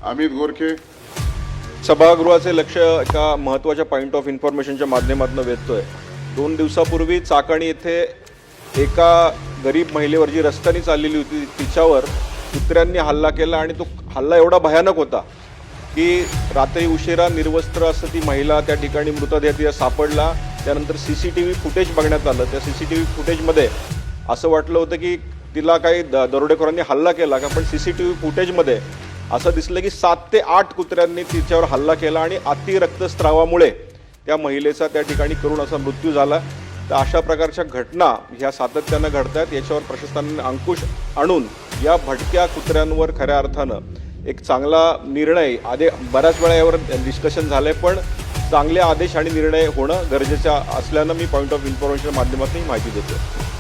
अमित गोरखे। सभागृहाचे लक्ष एका महत्त्वाच्या पॉईंट ऑफ इन्फॉर्मेशनच्या माध्यमातून वेधतोय। 2 दिवसापूर्वी चाकणी येथे एका गरीब महिलेवर जी रस्त्याने चाललेली होती तिच्यावर कुत्र्यांनी हल्ला केला आणि तो हल्ला एवढा भयानक होता की रात्री उशिरा निर्वस्त्र असं ती महिला त्या ठिकाणी मृतदेह तिला सापडला। त्यानंतर CCTV फुटेज बघण्यात आलं। त्या CCTV फुटेजमध्ये असं वाटलं होतं की तिला काही दरोडेखोरांनी हल्ला केला का, पण CCTV फुटेजमध्ये असं दिसलं की 7 ते 8 कुत्र्यांनी तिच्यावर हल्ला केला आणि अति रक्तस्रावामुळे त्या महिलेचा त्या ठिकाणी करुण असा मृत्यू झाला। तर अशा प्रकारच्या घटना ह्या सातत्यानं घडतात। याच्यावर प्रशासनाने अंकुश आणून या भटक्या कुत्र्यांवर खऱ्या अर्थानं एक चांगला निर्णय बऱ्याच वेळा यावर डिस्कशन झालंय, पण चांगले आदेश आणि निर्णय होणं गरजेचं असल्यानं मी पॉईंट ऑफ इन्फॉर्मेशनच्या माध्यमातून ही माहिती देतो।